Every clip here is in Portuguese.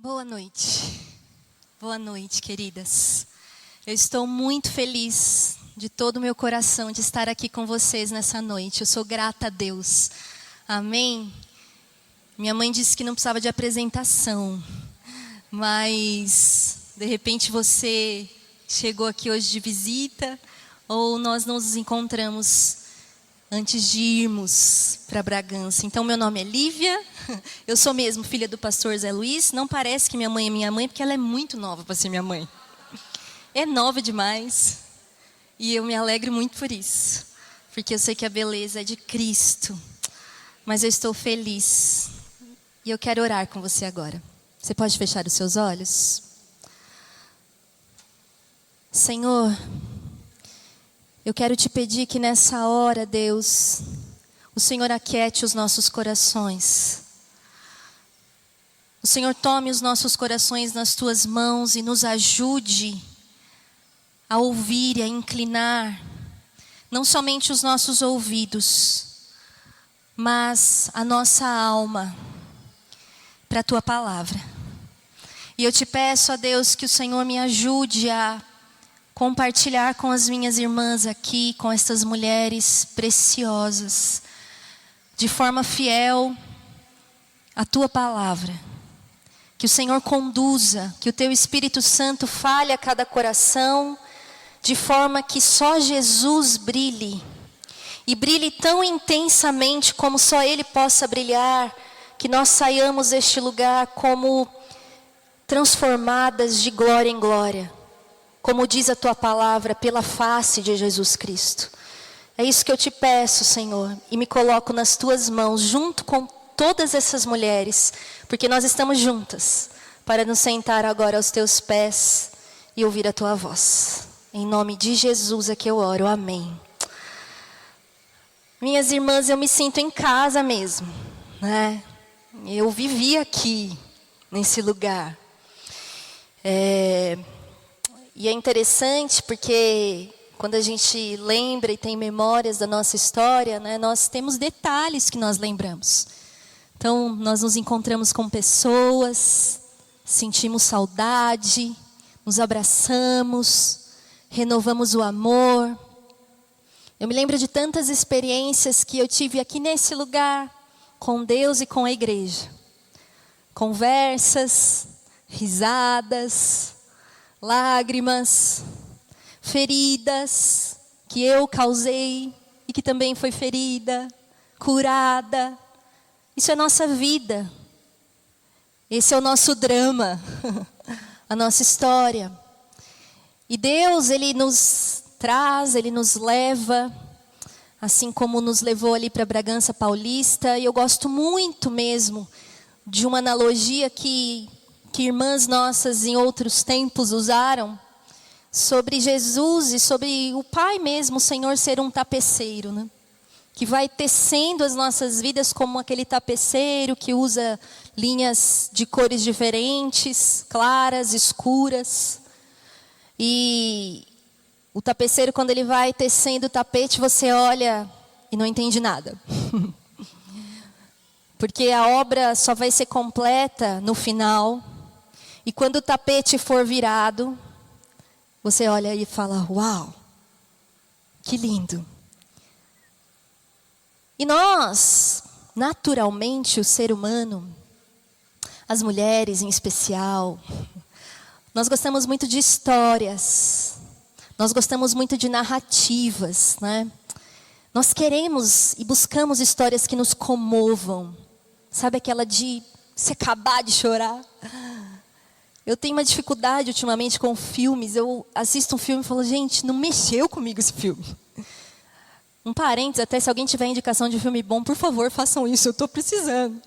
Boa noite. Boa noite, queridas. Eu estou muito feliz de todo o meu coração de estar aqui com vocês nessa noite. Eu sou grata a Deus. Amém? Minha mãe disse que não precisava de apresentação, mas de repente você chegou aqui hoje de visita ou nós nos encontramos antes de irmos para Bragança. Então, meu nome é Lívia, eu sou mesmo filha do pastor Zé Luiz. Não parece que minha mãe é minha mãe, porque ela é muito nova para ser minha mãe. É nova demais, e eu me alegro muito por isso, porque eu sei que a beleza é de Cristo. Mas eu estou feliz, e eu quero orar com você agora. Você pode fechar os seus olhos? Senhor, eu quero te pedir que nessa hora, Deus, o Senhor aquiete os nossos corações. O Senhor tome os nossos corações nas tuas mãos e nos ajude a ouvir e a inclinar, não somente os nossos ouvidos, mas a nossa alma para a tua palavra. E eu te peço, ó Deus, que o Senhor me ajude a compartilhar com as minhas irmãs aqui, com estas mulheres preciosas, de forma fiel, a tua palavra. Que o Senhor conduza, que o teu Espírito Santo fale a cada coração, de forma que só Jesus brilhe, e brilhe tão intensamente como só Ele possa brilhar, que nós saiamos deste lugar como transformadas de glória em glória, como diz a tua palavra, pela face de Jesus Cristo. É isso que eu te peço, Senhor, e me coloco nas tuas mãos, junto com todas essas mulheres, porque nós estamos juntas, para nos sentar agora aos teus pés e ouvir a tua voz. Em nome de Jesus é que eu oro, amém. Minhas irmãs, eu me sinto em casa mesmo, né? Eu vivi aqui, nesse lugar. E é interessante porque quando a gente lembra e tem memórias da nossa história, né, nós temos detalhes que nós lembramos. Então, nós nos encontramos com pessoas, sentimos saudade, nos abraçamos, renovamos o amor. Eu me lembro de tantas experiências que eu tive aqui nesse lugar, com Deus e com a igreja. Conversas, risadas, lágrimas, feridas que eu causei e que também foi ferida, curada. Isso é nossa vida. Esse é o nosso drama, a nossa história. E Deus, Ele nos traz, Ele nos leva, assim como nos levou ali para Bragança Paulista. E eu gosto muito mesmo de uma analogia que irmãs nossas em outros tempos usaram, sobre Jesus e sobre o Pai mesmo, o Senhor ser um tapeceiro, né? Que vai tecendo as nossas vidas como aquele tapeceiro que usa linhas de cores diferentes, claras, escuras. E o tapeceiro, quando ele vai tecendo o tapete, você olha e não entende nada. Porque a obra só vai ser completa no final. E quando o tapete for virado, você olha e fala, uau, que lindo. E nós, naturalmente, o ser humano, as mulheres em especial, nós gostamos muito de histórias, nós gostamos muito de narrativas, né? Nós queremos e buscamos histórias que nos comovam. Sabe aquela de se acabar de chorar? Eu tenho uma dificuldade ultimamente com filmes. Eu assisto um filme e falo, gente, não mexeu comigo esse filme. Um parênteses, até se alguém tiver indicação de filme bom, por favor, façam isso, eu estou precisando.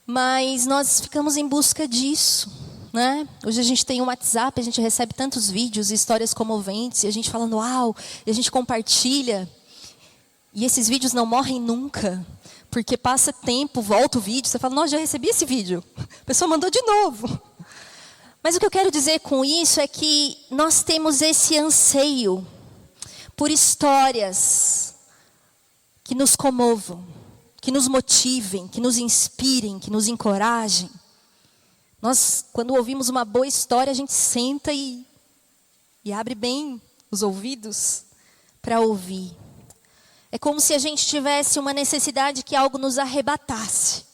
Mas nós ficamos em busca disso, né? Hoje a gente tem um WhatsApp, a gente recebe tantos vídeos e histórias comoventes, e a gente fala, uau, e a gente compartilha. E esses vídeos não morrem nunca, porque passa tempo, volta o vídeo, você fala, nossa, já recebi esse vídeo. A pessoa mandou de novo. Mas o que eu quero dizer com isso é que nós temos esse anseio por histórias que nos comovam, que nos motivem, que nos inspirem, que nos encorajem. Nós, quando ouvimos uma boa história, a gente senta e abre bem os ouvidos para ouvir. É como se a gente tivesse uma necessidade que algo nos arrebatasse.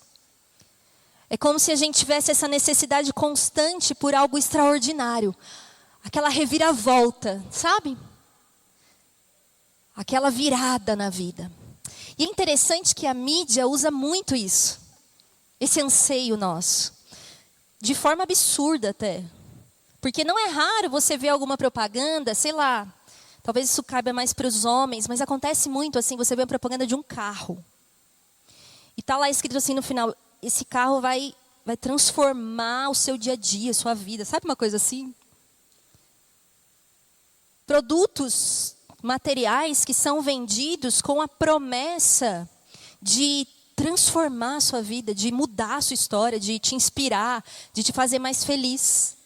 É como se a gente tivesse essa necessidade constante por algo extraordinário. Aquela reviravolta, sabe? Aquela virada na vida. E é interessante que a mídia usa muito isso. Esse anseio nosso. De forma absurda até. Porque não é raro você ver alguma propaganda, sei lá, talvez isso caiba mais para os homens, mas acontece muito assim, você vê a propaganda de um carro. E está lá escrito assim no final, esse carro vai transformar o seu dia a dia, a sua vida. Sabe uma coisa assim? Produtos materiais que são vendidos com a promessa de transformar a sua vida, de mudar a sua história, de te inspirar, de te fazer mais feliz.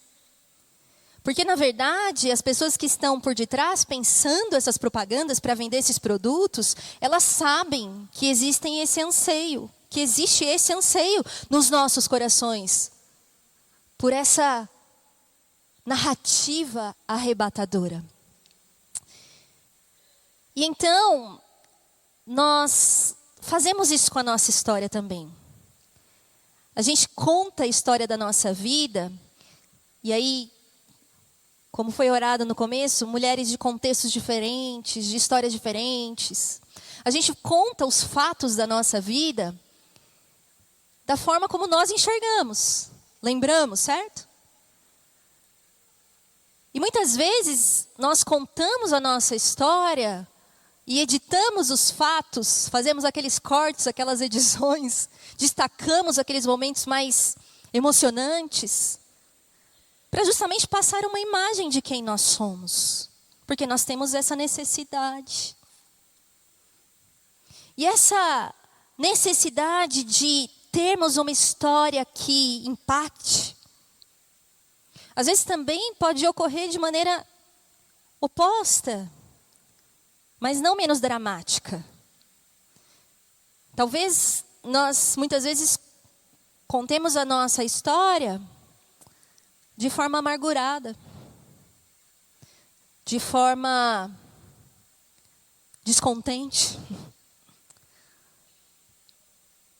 Porque, na verdade, as pessoas que estão por detrás, pensando essas propagandas para vender esses produtos, elas sabem que existe esse anseio nos nossos corações, por essa narrativa arrebatadora. E então, nós fazemos isso com a nossa história também. A gente conta a história da nossa vida, e aí, como foi orado no começo, mulheres de contextos diferentes, de histórias diferentes. A gente conta os fatos da nossa vida da forma como nós enxergamos. Lembramos, certo? E muitas vezes nós contamos a nossa história e editamos os fatos, fazemos aqueles cortes, aquelas edições, destacamos aqueles momentos mais emocionantes, para justamente passar uma imagem de quem nós somos. Porque nós temos essa necessidade. E essa necessidade de termos uma história que impacte, às vezes também pode ocorrer de maneira oposta, mas não menos dramática. Talvez nós, muitas vezes, contemos a nossa história de forma amargurada, de forma descontente,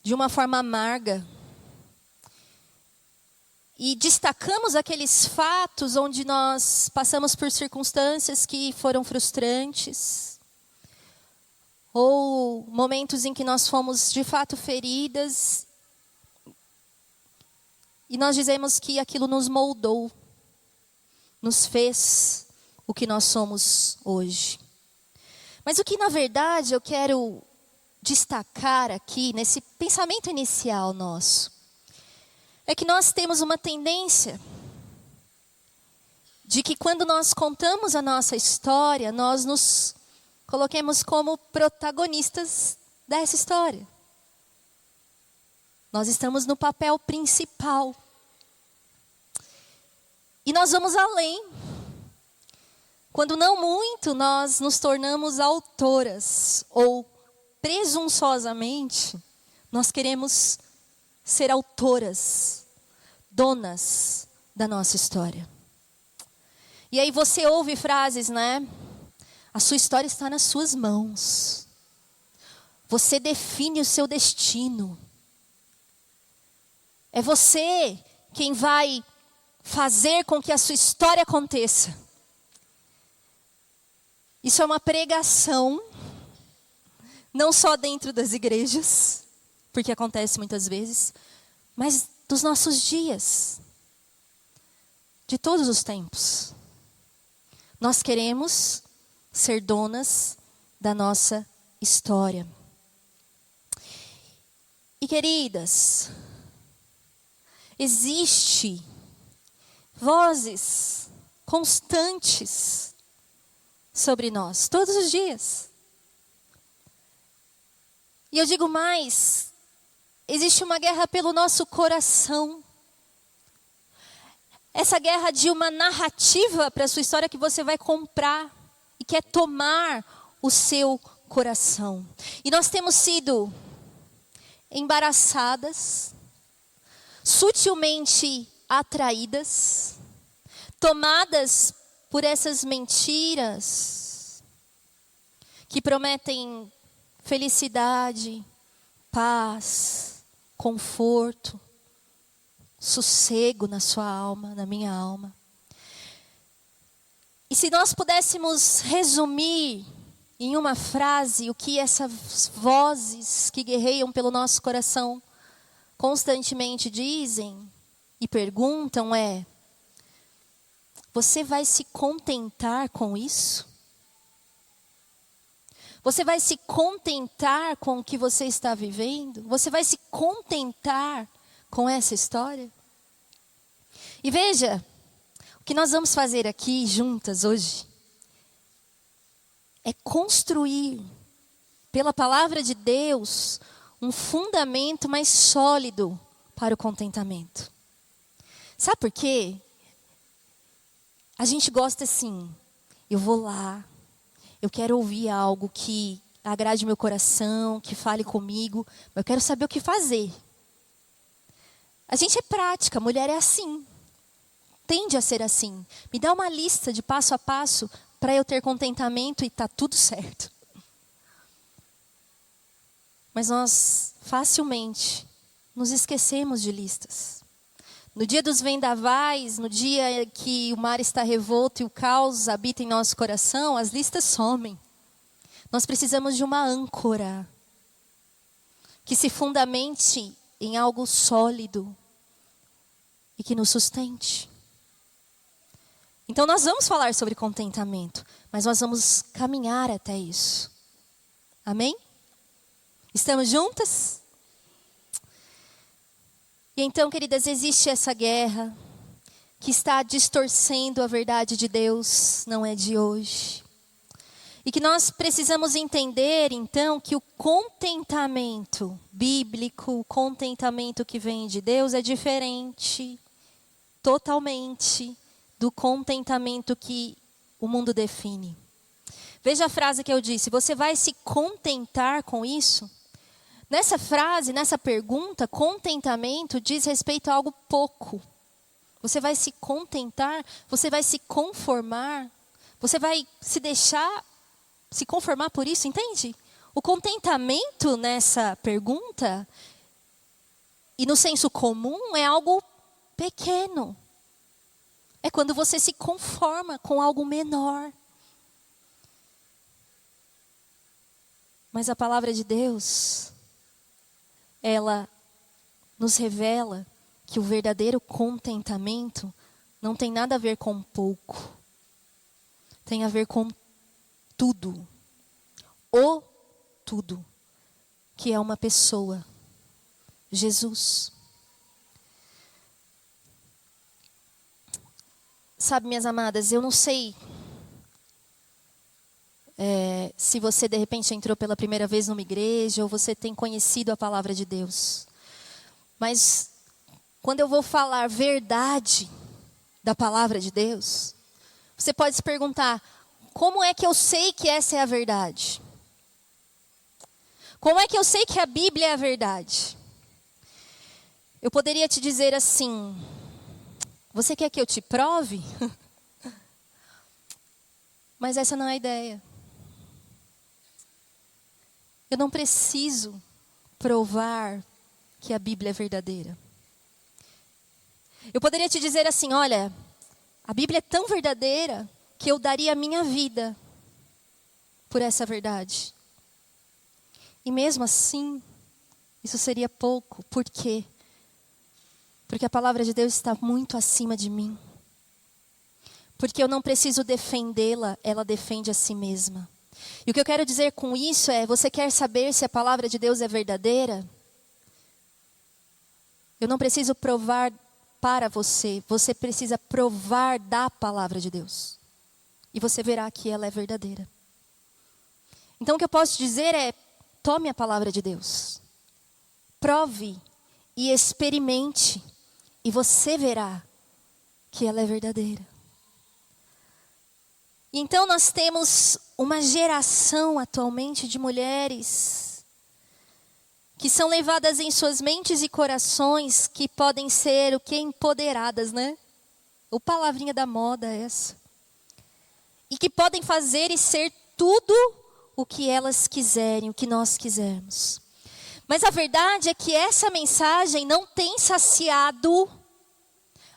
de uma forma amarga. E destacamos aqueles fatos onde nós passamos por circunstâncias que foram frustrantes, ou momentos em que nós fomos de fato feridas, e nós dizemos que aquilo nos moldou, nos fez o que nós somos hoje. Mas o que na verdade eu quero destacar aqui, nesse pensamento inicial nosso, é que nós temos uma tendência de que quando nós contamos a nossa história, nós nos coloquemos como protagonistas dessa história. Nós estamos no papel principal. E nós vamos além. Quando não muito, nós nos tornamos autoras, ou presunçosamente, nós queremos ser autoras, donas da nossa história. E aí você ouve frases, né? A sua história está nas suas mãos. Você define o seu destino. É você quem vai fazer com que a sua história aconteça. Isso é uma pregação, não só dentro das igrejas, porque acontece muitas vezes, mas dos nossos dias, de todos os tempos. Nós queremos ser donas da nossa história. E queridas, existe vozes constantes sobre nós, todos os dias. E eu digo mais, existe uma guerra pelo nosso coração. Essa guerra de uma narrativa para a sua história que você vai comprar e quer tomar o seu coração. E nós temos sido embaraçadas, sutilmente atraídas, tomadas por essas mentiras que prometem felicidade, paz, conforto, sossego na sua alma, na minha alma. E se nós pudéssemos resumir em uma frase o que essas vozes que guerreiam pelo nosso coração constantemente dizem e perguntam é: você vai se contentar com isso? Você vai se contentar com o que você está vivendo? Você vai se contentar com essa história? E veja, o que nós vamos fazer aqui juntas hoje é construir, pela palavra de Deus, um fundamento mais sólido para o contentamento. Sabe por quê? A gente gosta assim, eu vou lá, eu quero ouvir algo que agrade meu coração, que fale comigo, mas eu quero saber o que fazer. A gente é prática, mulher é assim, tende a ser assim. Me dá uma lista de passo a passo para eu ter contentamento e tá tudo certo. Mas nós facilmente nos esquecemos de listas. No dia dos vendavais, no dia que o mar está revolto e o caos habita em nosso coração, as listas somem. Nós precisamos de uma âncora que se fundamente em algo sólido e que nos sustente. Então nós vamos falar sobre contentamento, mas nós vamos caminhar até isso. Amém? Estamos juntas? E então, queridas, existe essa guerra que está distorcendo a verdade de Deus, não é de hoje. E que nós precisamos entender, então, que o contentamento bíblico, o contentamento que vem de Deus é diferente, totalmente, do contentamento que o mundo define. Veja a frase que eu disse, você vai se contentar com isso? Nessa frase, nessa pergunta, contentamento diz respeito a algo pouco. Você vai se contentar, você vai se conformar, você vai se deixar se conformar por isso, entende? O contentamento nessa pergunta, e no senso comum, é algo pequeno. É quando você se conforma com algo menor. Mas a palavra de Deus, ela nos revela que o verdadeiro contentamento não tem nada a ver com pouco. Tem a ver com tudo. O tudo. Que é uma pessoa. Jesus. Sabe, minhas amadas, eu não sei se você de repente entrou pela primeira vez numa igreja ou você tem conhecido a palavra de Deus. Mas quando eu vou falar verdade da palavra de Deus, você pode se perguntar, como é que eu sei que essa é a verdade? Como é que eu sei que a Bíblia é a verdade? Eu poderia te dizer assim, você quer que eu te prove? Mas essa não é a ideia. Eu não preciso provar que a Bíblia é verdadeira. Eu poderia te dizer assim, olha, a Bíblia é tão verdadeira que eu daria a minha vida por essa verdade. E mesmo assim, isso seria pouco. Por quê? Porque a palavra de Deus está muito acima de mim. Porque eu não preciso defendê-la, ela defende a si mesma. E o que eu quero dizer com isso é, você quer saber se a palavra de Deus é verdadeira? Eu não preciso provar para você, você precisa provar da palavra de Deus. E você verá que ela é verdadeira. Então o que eu posso dizer é, tome a palavra de Deus. Prove e experimente. E você verá que ela é verdadeira. Então nós temos uma geração atualmente de mulheres que são levadas em suas mentes e corações, que podem ser o que? Empoderadas, né? Ou palavrinha da moda essa. E que podem fazer e ser tudo o que elas quiserem, o que nós quisermos. Mas a verdade é que essa mensagem não tem saciado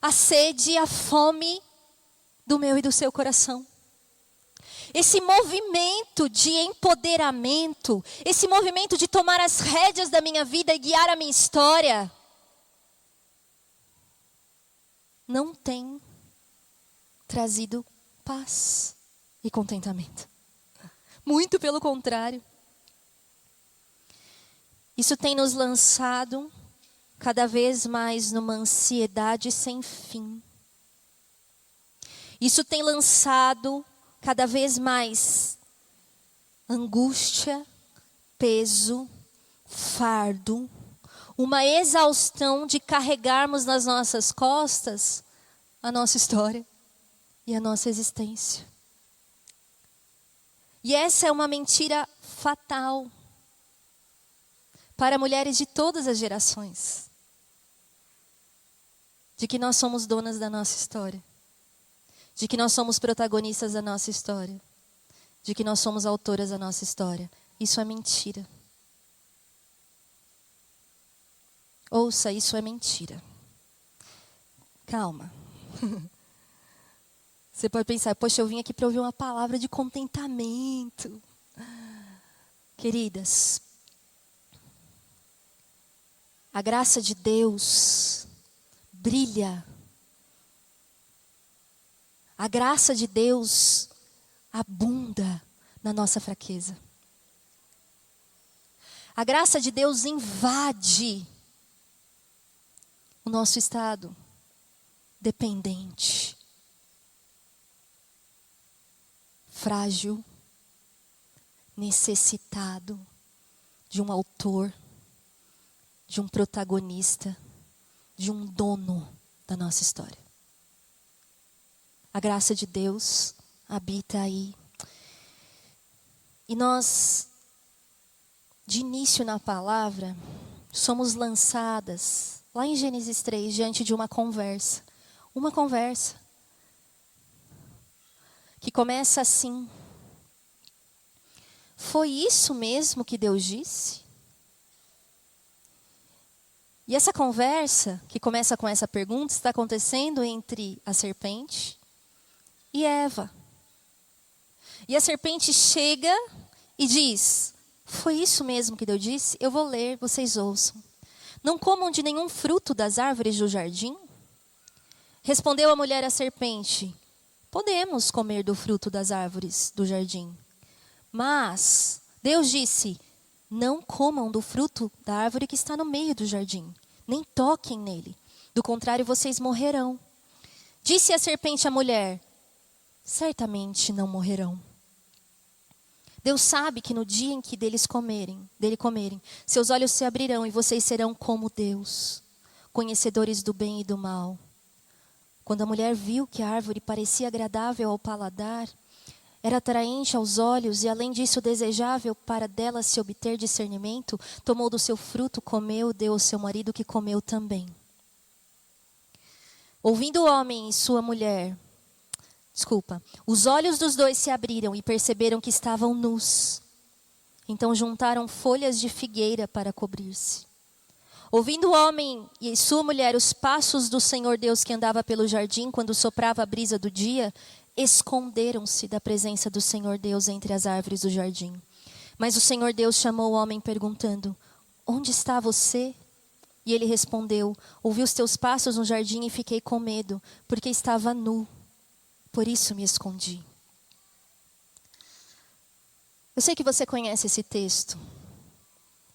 a sede e a fome do meu e do seu coração. Esse movimento de empoderamento, esse movimento de tomar as rédeas da minha vida e guiar a minha história, não tem trazido paz e contentamento. Muito pelo contrário. Isso tem nos lançado cada vez mais numa ansiedade sem fim. Isso tem lançado cada vez mais angústia, peso, fardo, uma exaustão de carregarmos nas nossas costas a nossa história e a nossa existência. E essa é uma mentira fatal para mulheres de todas as gerações, de que nós somos donas da nossa história, de que nós somos protagonistas da nossa história, de que nós somos autoras da nossa história. Isso é mentira. Ouça, isso é mentira. Calma. Você pode pensar, poxa, eu vim aqui para ouvir uma palavra de contentamento. Queridas, a graça de Deus brilha. A graça de Deus abunda na nossa fraqueza. A graça de Deus invade o nosso estado dependente, frágil, necessitado de um autor, de um protagonista, de um dono da nossa história. A graça de Deus habita aí. E nós, de início na palavra, somos lançadas, lá em Gênesis 3, diante de uma conversa. Uma conversa que começa assim: foi isso mesmo que Deus disse? E essa conversa, que começa com essa pergunta, está acontecendo entre a serpente e Eva. E a serpente chega e diz: foi isso mesmo que Deus disse? Eu vou ler, vocês ouçam. Não comam de nenhum fruto das árvores do jardim? Respondeu a mulher à serpente: podemos comer do fruto das árvores do jardim. Mas Deus disse: não comam do fruto da árvore que está no meio do jardim, nem toquem nele, do contrário vocês morrerão. Disse a serpente à mulher: certamente não morrerão. Deus sabe que no dia em que dele comerem, seus olhos se abrirão e vocês serão como Deus, conhecedores do bem e do mal. Quando a mulher viu que a árvore parecia agradável ao paladar, era atraente aos olhos e além disso desejável para dela se obter discernimento, tomou do seu fruto, comeu, deu ao seu marido que comeu também. Ouvindo o homem e sua mulher, os olhos dos dois se abriram e perceberam que estavam nus. Então juntaram folhas de figueira para cobrir-se. Ouvindo o homem e sua mulher os passos do Senhor Deus que andava pelo jardim quando soprava a brisa do dia, esconderam-se da presença do Senhor Deus entre as árvores do jardim. Mas o Senhor Deus chamou o homem perguntando: onde está você? E ele respondeu: ouvi os teus passos no jardim e fiquei com medo, porque estava nu. Por isso me escondi. Eu sei que você conhece esse texto.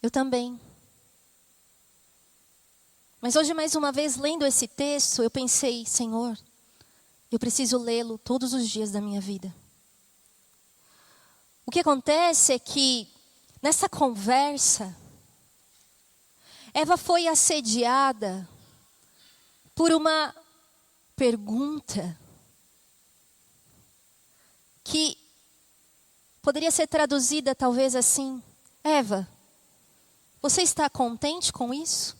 Eu também. Mas hoje, mais uma vez, lendo esse texto, eu pensei: Senhor, eu preciso lê-lo todos os dias da minha vida. O que acontece é que, nessa conversa, Eva foi assediada por uma pergunta que poderia ser traduzida talvez assim: Eva, Você está contente com isso?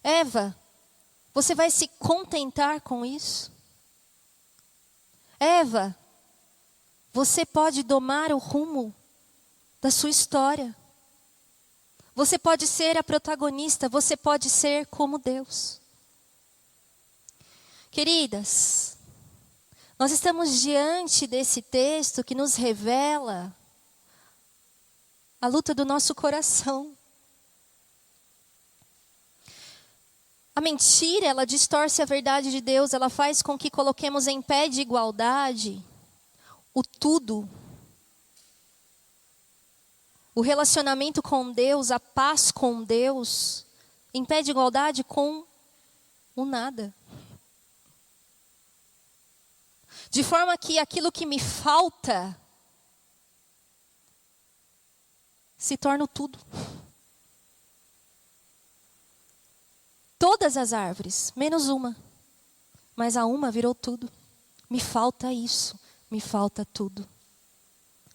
Eva, você vai se contentar com isso? Eva, você pode domar o rumo da sua história. Você pode ser a protagonista, você pode ser como Deus. Queridas, nós estamos diante desse texto que nos revela a luta do nosso coração. A mentira, ela distorce a verdade de Deus, ela faz com que coloquemos em pé de igualdade o tudo. O relacionamento com Deus, a paz com Deus, em pé de igualdade com o nada. De forma que aquilo que me falta se torna o tudo. Todas as árvores, menos uma. Mas a uma virou tudo. Me falta isso, me falta tudo.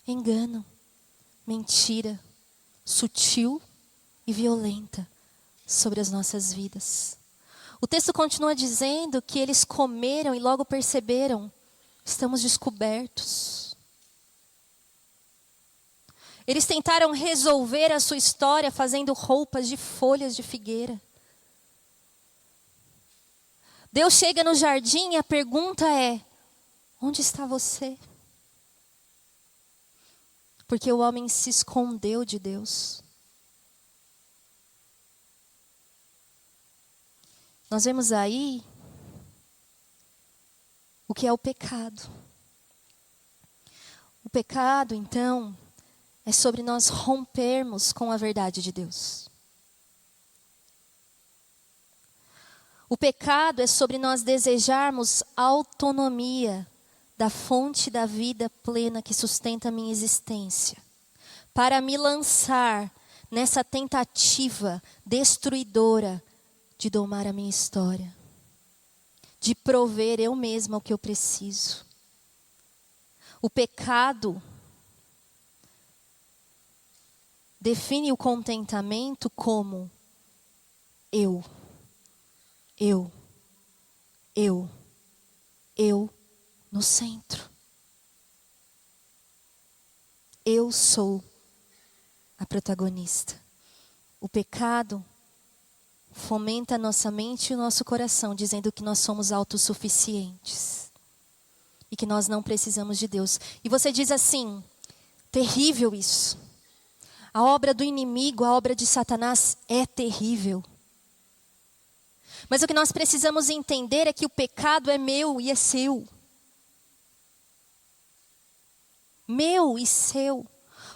Engano, mentira, sutil e violenta sobre as nossas vidas. O texto continua dizendo que eles comeram e logo perceberam, estamos descobertos. Eles tentaram resolver a sua história fazendo roupas de folhas de figueira. Deus chega no jardim e a pergunta é: onde está você? Porque o homem se escondeu de Deus. Nós vemos aí o que é o pecado. O pecado, então, é sobre nós rompermos com a verdade de Deus. O pecado é sobre nós desejarmos autonomia da fonte da vida plena que sustenta a minha existência, para me lançar nessa tentativa destruidora de domar a minha história, de prover eu mesma o que eu preciso. O pecado define o contentamento como eu no centro. Eu sou a protagonista. O pecado fomenta a nossa mente e o nosso coração, dizendo que nós somos autossuficientes e que nós não precisamos de Deus. E você diz assim: terrível isso. A obra do inimigo, a obra de Satanás é terrível. Mas o que nós precisamos entender é que o pecado é meu e é seu. Meu e seu.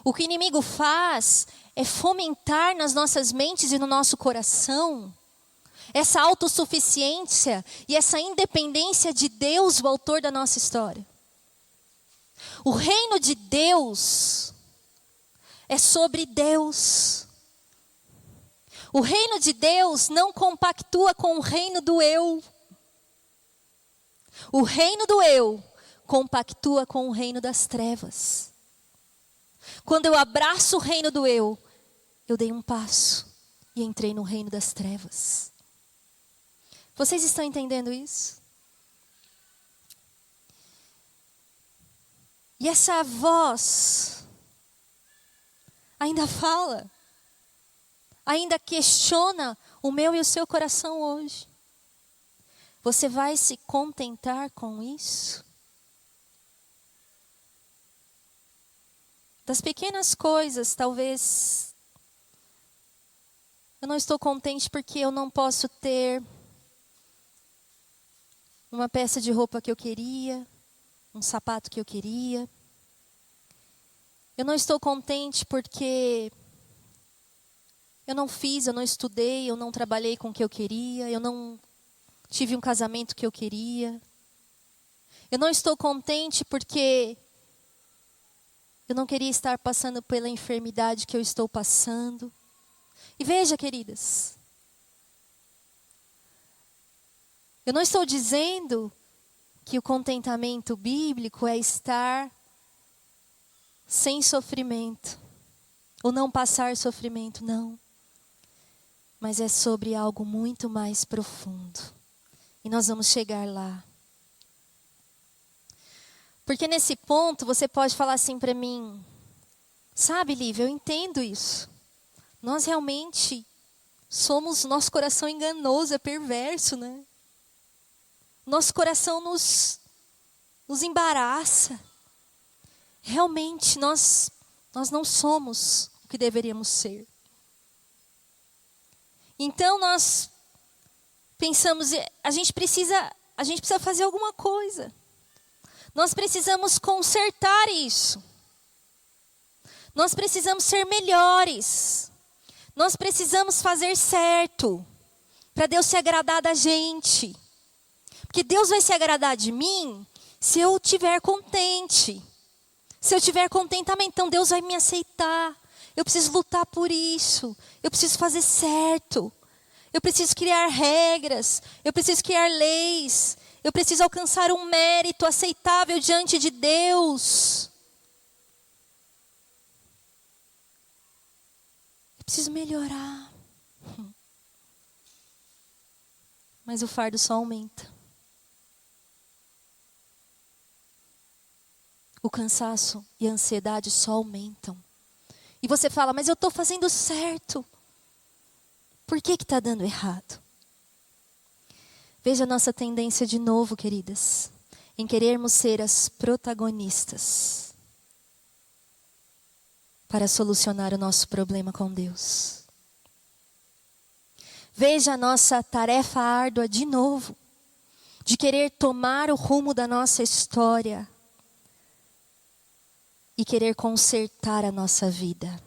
O que o inimigo faz é fomentar nas nossas mentes e no nosso coração essa autossuficiência e essa independência de Deus, o autor da nossa história. O reino de Deus é sobre Deus. O reino de Deus não compactua com o reino do eu. O reino do eu compactua com o reino das trevas. Quando eu abraço o reino do eu dei um passo e entrei no reino das trevas. Vocês estão entendendo isso? E essa voz ainda fala, ainda questiona o meu e o seu coração hoje. Você vai se contentar com isso? Das pequenas coisas, talvez, eu não estou contente porque eu não posso ter uma peça de roupa que eu queria, um sapato que eu queria. Eu não estou contente porque eu não fiz, eu não estudei, eu não trabalhei com o que eu queria, eu não tive um casamento que eu queria. Eu não estou contente porque eu não queria estar passando pela enfermidade que eu estou passando. E veja, queridas, eu não estou dizendo que o contentamento bíblico é estar sem sofrimento ou não passar sofrimento, não. Mas é sobre algo muito mais profundo. E nós vamos chegar lá. Porque nesse ponto você pode falar assim para mim, sabe, Lívia, eu entendo isso. Nós realmente somos, nosso coração enganoso, é perverso, né? Nosso coração nos embaraça. Realmente nós não somos o que deveríamos ser. Então nós pensamos, a gente precisa fazer alguma coisa. Nós precisamos consertar isso. Nós precisamos ser melhores. Nós precisamos fazer certo. Para Deus se agradar da gente. Porque Deus vai se agradar de mim se eu estiver contente. Se eu tiver contentamento, então Deus vai me aceitar. Eu preciso lutar por isso. Eu preciso fazer certo. Eu preciso criar regras. Eu preciso criar leis. Eu preciso alcançar um mérito aceitável diante de Deus. Eu preciso melhorar. Mas o fardo só aumenta. O cansaço e a ansiedade só aumentam. E você fala, mas eu estou fazendo certo. Por que está dando errado? Veja a nossa tendência de novo, queridas, em querermos ser as protagonistas para solucionar o nosso problema com Deus. Veja a nossa tarefa árdua de novo, de querer tomar o rumo da nossa história e querer consertar a nossa vida.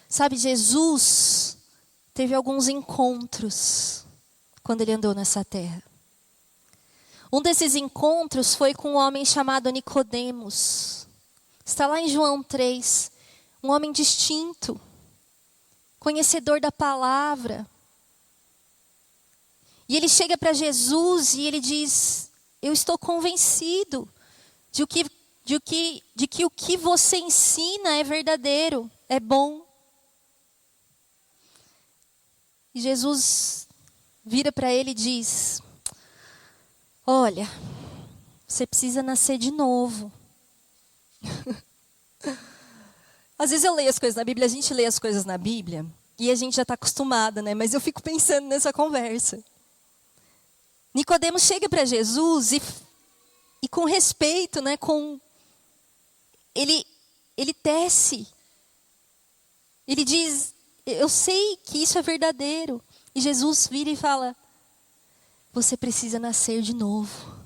Sabe, Jesus teve alguns encontros quando ele andou nessa terra. Um desses encontros foi com um homem chamado Nicodemos. Está lá em João 3. Um homem distinto, conhecedor da palavra. E ele chega para Jesus e ele diz, eu estou convencido de que o que você ensina é verdadeiro, é bom. E Jesus vira para ele e diz, olha, você precisa nascer de novo. Às vezes eu leio as coisas na Bíblia, a gente lê as coisas na Bíblia e a gente já está acostumada, né? Mas eu fico pensando nessa conversa. Nicodemos chega para Jesus e com respeito, né? Ele tece. Ele diz, eu sei que isso é verdadeiro. E Jesus vira e fala, você precisa nascer de novo.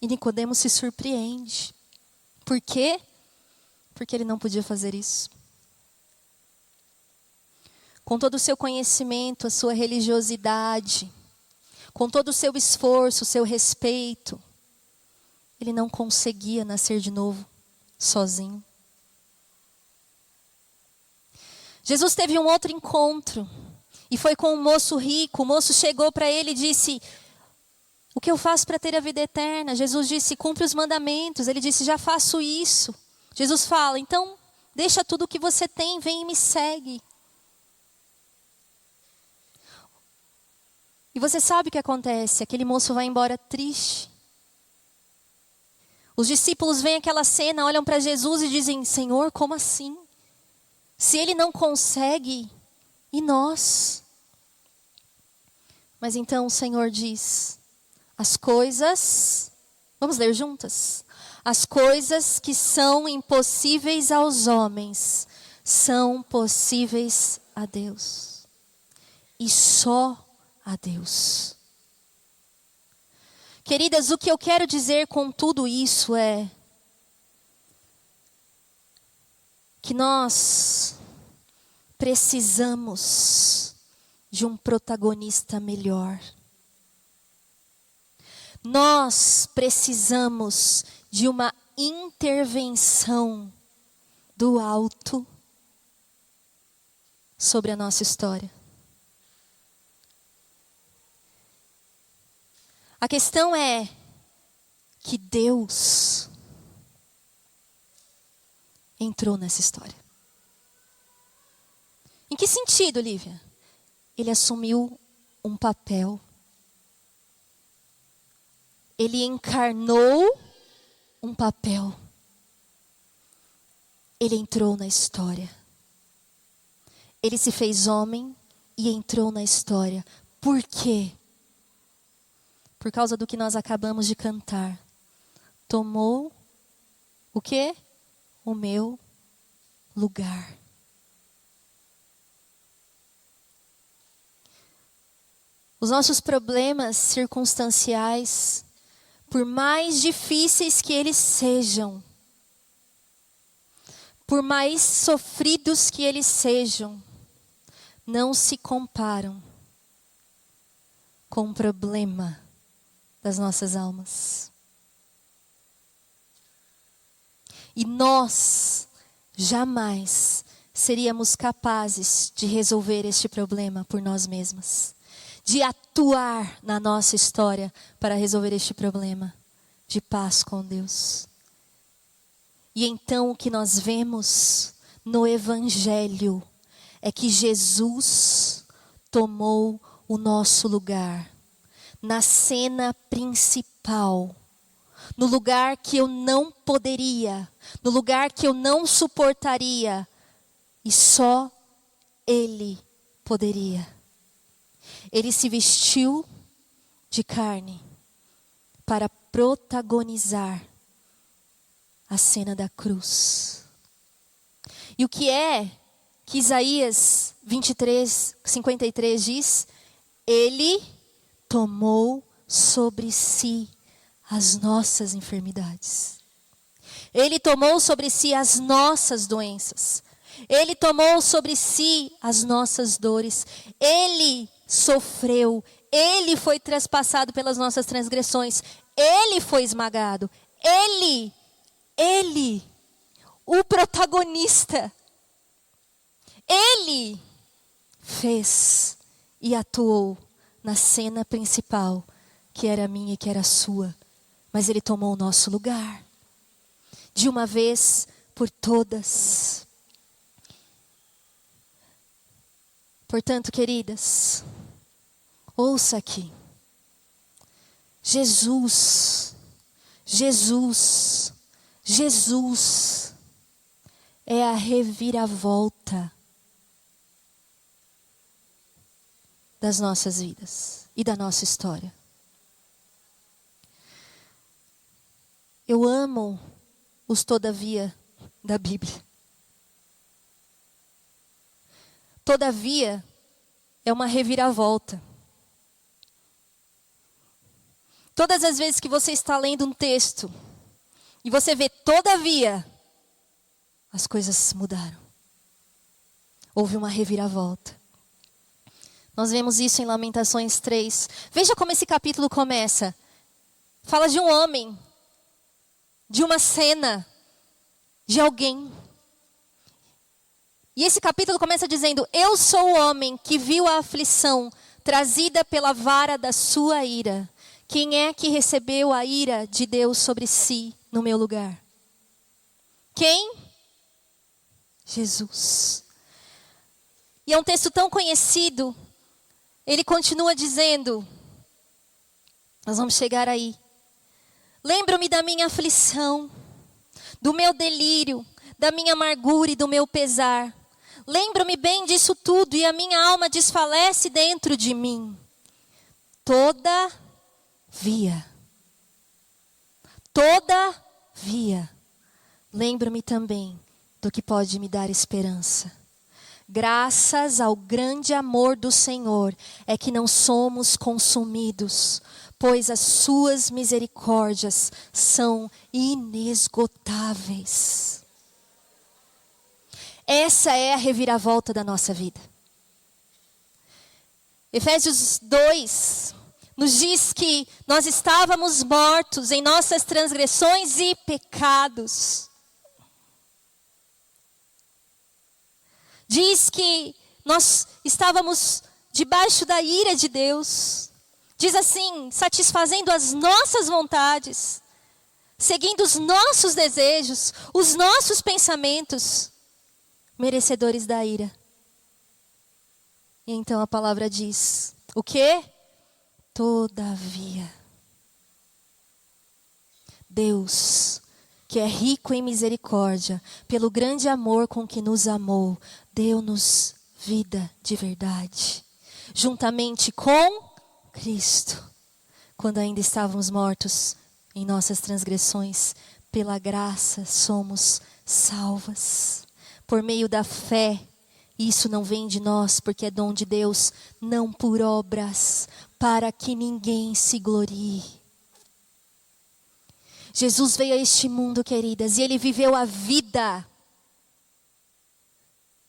E Nicodemos se surpreende. Por quê? Porque ele não podia fazer isso. Com todo o seu conhecimento, a sua religiosidade, com todo o seu esforço, o seu respeito, ele não conseguia nascer de novo, sozinho. Jesus teve um outro encontro, e foi com um moço rico. O moço chegou para ele e disse, o que eu faço para ter a vida eterna? Jesus disse, cumpre os mandamentos. Ele disse, já faço isso. Jesus fala, então deixa tudo o que você tem, vem e me segue. E você sabe o que acontece? Aquele moço vai embora triste. Os discípulos veem aquela cena, olham para Jesus e dizem, Senhor, como assim? Se ele não consegue, e nós? Mas então o Senhor diz, as coisas, vamos ler juntas? As coisas que são impossíveis aos homens, são possíveis a Deus. E só a Deus. Queridas, o que eu quero dizer com tudo isso é que nós precisamos de um protagonista melhor. Nós precisamos de uma intervenção do alto sobre a nossa história. A questão é que Deus, entrou nessa história. Em que sentido, Lívia? Ele assumiu um papel. Ele encarnou um papel. Ele entrou na história. Ele se fez homem e entrou na história. Por quê? Por causa do que nós acabamos de cantar. Tomou o quê? O meu lugar. Os nossos problemas circunstanciais, por mais difíceis que eles sejam, por mais sofridos que eles sejam, não se comparam com o problema das nossas almas. E nós jamais seríamos capazes de resolver este problema por nós mesmas, de atuar na nossa história para resolver este problema de paz com Deus. E então o que nós vemos no Evangelho é que Jesus tomou o nosso lugar na cena principal, no lugar que eu não poderia, no lugar que eu não suportaria, e só Ele poderia. Ele se vestiu de carne para protagonizar a cena da cruz. E o que é que Isaías 23, 53 diz? Ele tomou sobre si as nossas enfermidades. Ele tomou sobre si as nossas doenças. Ele tomou sobre si as nossas dores. Ele sofreu. Ele foi traspassado pelas nossas transgressões. Ele foi esmagado. Ele, o protagonista. Ele fez e atuou na cena principal, que era minha e que era sua. Mas Ele tomou o nosso lugar, de uma vez por todas. Portanto, queridas, ouça aqui. Jesus é a reviravolta das nossas vidas e da nossa história. Eu amo os todavia da Bíblia. Todavia é uma reviravolta. Todas as vezes que você está lendo um texto e você vê todavia, as coisas mudaram. Houve uma reviravolta. Nós vemos isso em Lamentações 3. Veja como esse capítulo começa. Fala de um homem, de uma cena, de alguém. E esse capítulo começa dizendo: eu sou o homem que viu a aflição trazida pela vara da sua ira. Quem é que recebeu a ira de Deus sobre si no meu lugar? Quem? Jesus. E é um texto tão conhecido. Ele continua dizendo, nós vamos chegar aí. Lembro-me da minha aflição, do meu delírio, da minha amargura e do meu pesar. Lembro-me bem disso tudo e a minha alma desfalece dentro de mim. Todavia, lembro-me também do que pode me dar esperança. Graças ao grande amor do Senhor é que não somos consumidos, pois as suas misericórdias são inesgotáveis. Essa é a reviravolta da nossa vida. Efésios 2 nos diz que nós estávamos mortos em nossas transgressões e pecados. Diz que nós estávamos debaixo da ira de Deus. Diz assim, satisfazendo as nossas vontades, seguindo os nossos desejos, os nossos pensamentos, merecedores da ira. E então a palavra diz, o quê? Todavia, Deus, que é rico em misericórdia, pelo grande amor com que nos amou, deu-nos vida de verdade, juntamente com Cristo, quando ainda estávamos mortos em nossas transgressões, pela graça somos salvas, por meio da fé. Isso não vem de nós, porque é dom de Deus, não por obras, para que ninguém se glorie. Jesus veio a este mundo, queridas, e Ele viveu a vida.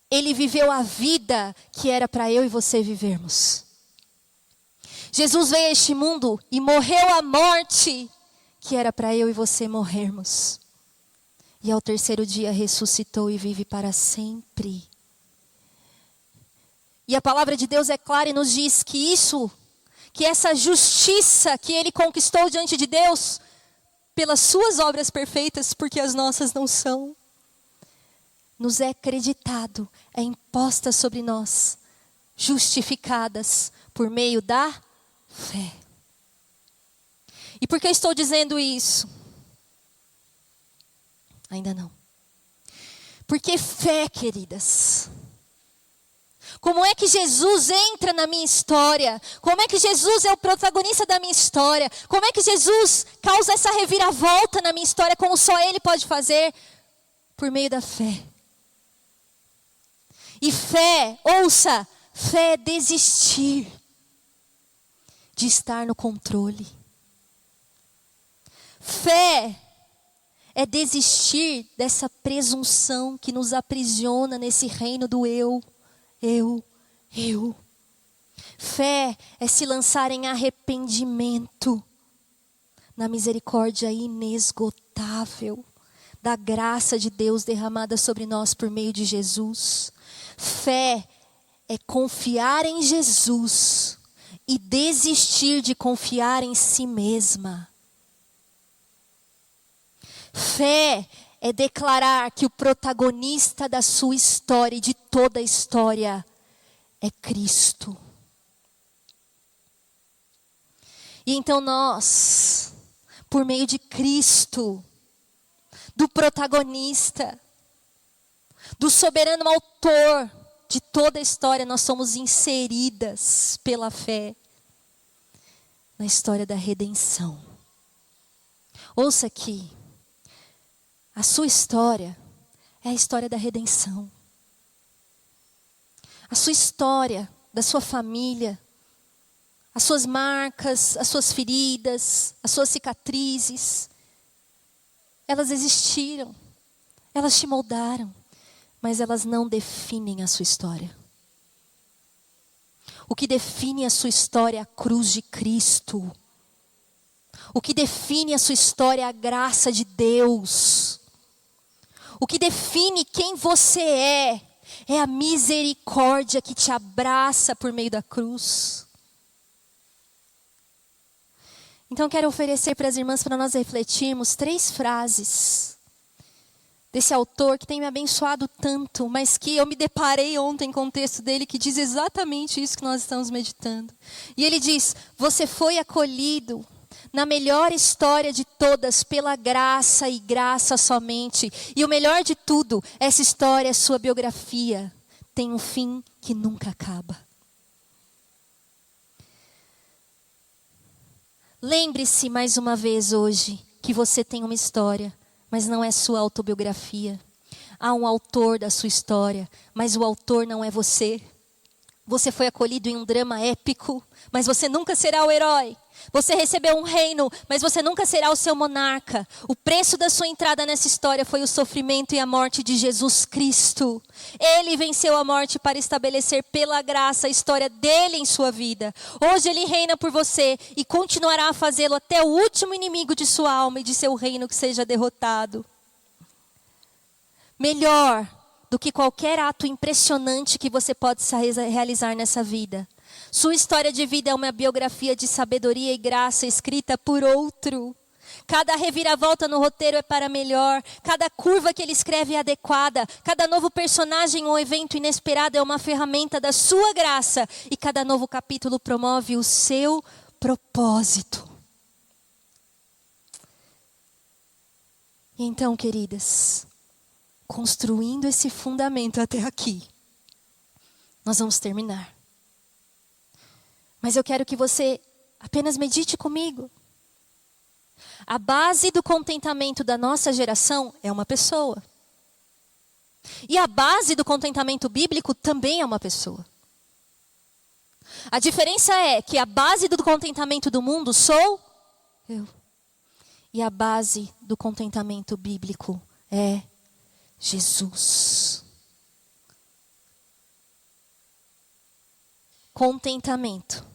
Ele viveu a vida que era para eu e você vivermos. Jesus veio a este mundo e morreu a morte que era para eu e você morrermos. E ao terceiro dia ressuscitou e vive para sempre. E a palavra de Deus é clara e nos diz que essa justiça que Ele conquistou diante de Deus, pelas suas obras perfeitas, porque as nossas não são, nos é acreditado, é imposta sobre nós, justificadas por meio da fé. E por que eu estou dizendo isso? Ainda não. Porque fé, queridas. Como é que Jesus entra na minha história? Como é que Jesus é o protagonista da minha história? Como é que Jesus causa essa reviravolta na minha história, como só Ele pode fazer? Por meio da fé. E fé, ouça, fé é desistir de estar no controle. Fé é desistir dessa presunção que nos aprisiona nesse reino do eu. Fé é se lançar em arrependimento na misericórdia inesgotável da graça de Deus derramada sobre nós por meio de Jesus. Fé é confiar em Jesus e desistir de confiar em si mesma. Fé é declarar que o protagonista da sua história e de toda a história é Cristo. E então nós, por meio de Cristo, do protagonista, do soberano autor de toda a história, nós somos inseridas pela fé na história da redenção. Ouça aqui. A sua história é a história da redenção. A sua história, da sua família, as suas marcas, as suas feridas, as suas cicatrizes, elas existiram, elas te moldaram, mas elas não definem a sua história. O que define a sua história é a cruz de Cristo. O que define a sua história é a graça de Deus. O que define quem você é a misericórdia que te abraça por meio da cruz. Então eu quero oferecer para as irmãs, para nós refletirmos, 3 frases desse autor que tem me abençoado tanto, mas que eu me deparei ontem com o texto dele que diz exatamente isso que nós estamos meditando. E ele diz, você foi acolhido na melhor história de todas, pela graça e graça somente. E o melhor de tudo, essa história, sua biografia, tem um fim que nunca acaba. Lembre-se mais uma vez hoje que você tem uma história, mas não é sua autobiografia. Há um autor da sua história, mas o autor não é você. Você foi acolhido em um drama épico, mas você nunca será o herói. Você recebeu um reino, mas você nunca será o seu monarca. O preço da sua entrada nessa história foi o sofrimento e a morte de Jesus Cristo. Ele venceu a morte para estabelecer pela graça a história dele em sua vida. Hoje ele reina por você e continuará a fazê-lo até o último inimigo de sua alma e de seu reino que seja derrotado. Melhor do que qualquer ato impressionante que você possa realizar nessa vida. Sua história de vida é uma biografia de sabedoria e graça escrita por outro. Cada reviravolta no roteiro é para melhor. Cada curva que ele escreve é adequada. Cada novo personagem ou evento inesperado é uma ferramenta da sua graça. E cada novo capítulo promove o seu propósito. E então, queridas, construindo esse fundamento até aqui, nós vamos terminar. Mas eu quero que você apenas medite comigo. A base do contentamento da nossa geração é uma pessoa. E a base do contentamento bíblico também é uma pessoa. A diferença é que a base do contentamento do mundo sou eu. E a base do contentamento bíblico é Jesus. Contentamento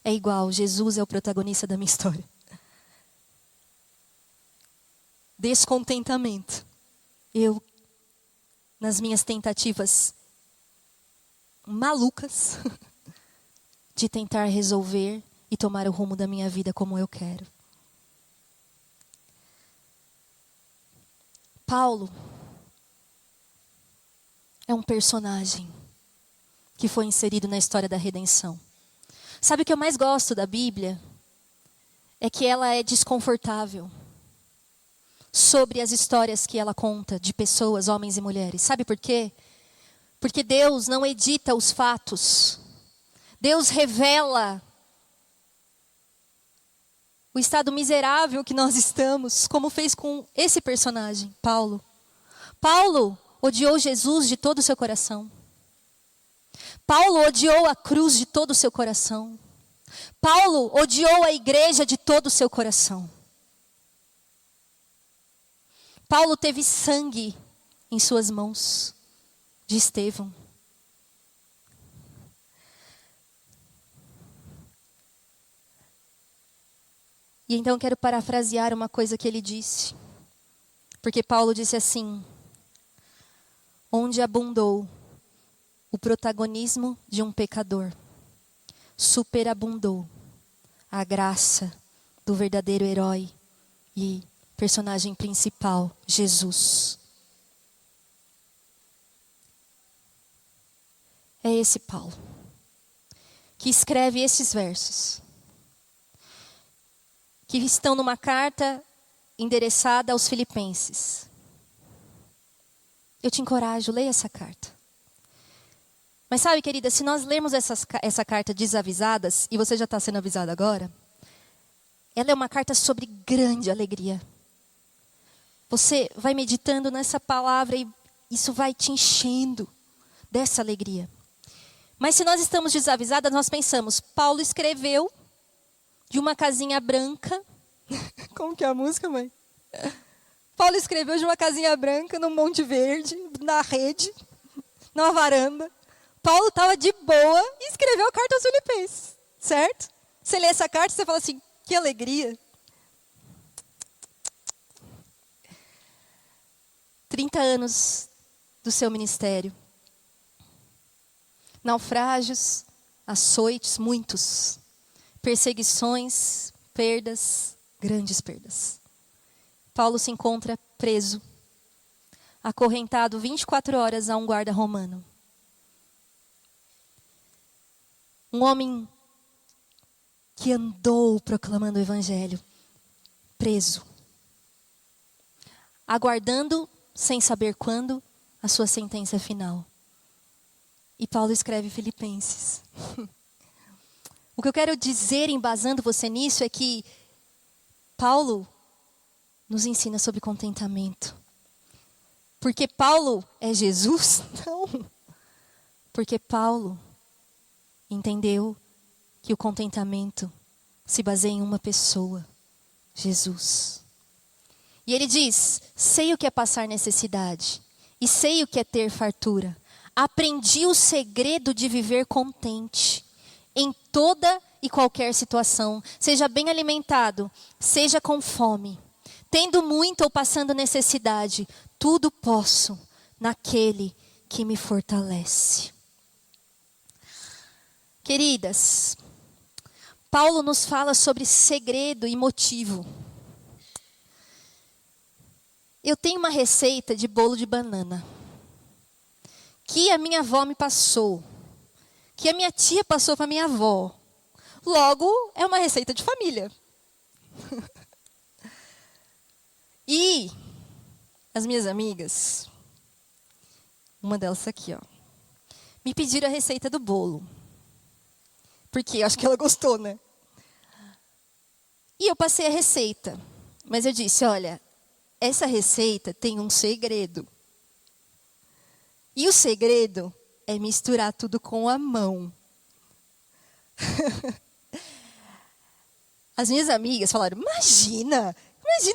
é igual, Jesus é o protagonista da minha história. Descontentamento, eu, nas minhas tentativas malucas de tentar resolver e tomar o rumo da minha vida como eu quero. Paulo é um personagem que foi inserido na história da redenção. Sabe o que eu mais gosto da Bíblia? É que ela é desconfortável sobre as histórias que ela conta de pessoas, homens e mulheres. Sabe por quê? Porque Deus não edita os fatos. Deus revela o estado miserável que nós estamos, como fez com esse personagem, Paulo. Paulo odiou Jesus de todo o seu coração. Paulo odiou a cruz de todo o seu coração. Paulo odiou a igreja de todo o seu coração. Paulo teve sangue em suas mãos de Estevão. E então quero parafrasear uma coisa que ele disse. Porque Paulo disse assim: onde abundou o protagonismo de um pecador, superabundou a graça do verdadeiro herói e personagem principal, Jesus. É esse Paulo que escreve esses versos, que estão numa carta endereçada aos Filipenses. Eu te encorajo, leia essa carta. Mas sabe, querida, se nós lermos essa carta desavisadas, e você já está sendo avisada agora, ela é uma carta sobre grande alegria. Você vai meditando nessa palavra e isso vai te enchendo dessa alegria. Mas se nós estamos desavisadas, nós pensamos, Paulo escreveu de uma casinha branca. Como que é a música, mãe? Paulo escreveu de uma casinha branca, num monte verde, na rede, numa varanda. Paulo estava de boa e escreveu a carta aos Filipenses, certo? Você lê essa carta e você fala assim, que alegria. 30 anos do seu ministério. Naufrágios, açoites, muitos. Perseguições, perdas, grandes perdas. Paulo se encontra preso, acorrentado 24 horas a um guarda romano. Um homem que andou proclamando o evangelho, preso, aguardando, sem saber quando, a sua sentença final. E Paulo escreve Filipenses. O que eu quero dizer, embasando você nisso, é que Paulo nos ensina sobre contentamento. Porque Paulo é Jesus? Não. Porque Paulo entendeu que o contentamento se baseia em uma pessoa, Jesus. E ele diz, sei o que é passar necessidade, e sei o que é ter fartura. Aprendi o segredo de viver contente, em toda e qualquer situação. Seja bem alimentado, seja com fome, tendo muito ou passando necessidade, tudo posso naquele que me fortalece. Queridas, Paulo nos fala sobre segredo e motivo. Eu tenho uma receita de bolo de banana que a minha avó me passou, que a minha tia passou para minha avó. Logo, é uma receita de família. E as minhas amigas, uma delas aqui, ó, me pediram a receita do bolo. Porque eu acho que ela gostou, né? E eu passei a receita. Mas eu disse, olha, essa receita tem um segredo. E o segredo é misturar tudo com a mão. As minhas amigas falaram, imagina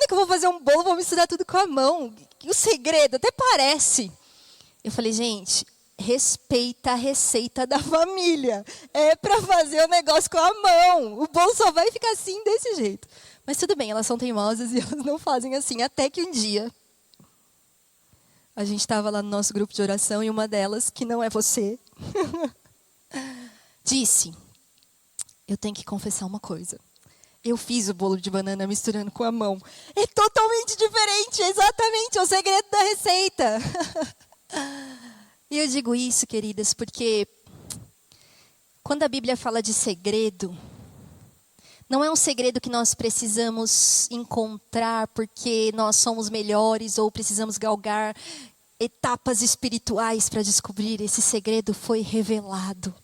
que eu vou fazer um bolo, vou misturar tudo com a mão. E o segredo até parece. Eu falei, gente, respeita a receita da família. É para fazer o negócio com a mão. O bolo só vai ficar assim, desse jeito. Mas tudo bem, elas são teimosas e elas não fazem assim. Até que um dia, a gente estava lá no nosso grupo de oração e uma delas, que não é você, disse, eu tenho que confessar uma coisa. Eu fiz o bolo de banana misturando com a mão. É totalmente diferente, exatamente, é o segredo da receita. E eu digo isso, queridas, porque quando a Bíblia fala de segredo, não é um segredo que nós precisamos encontrar porque nós somos melhores ou precisamos galgar etapas espirituais para descobrir. Esse segredo foi revelado.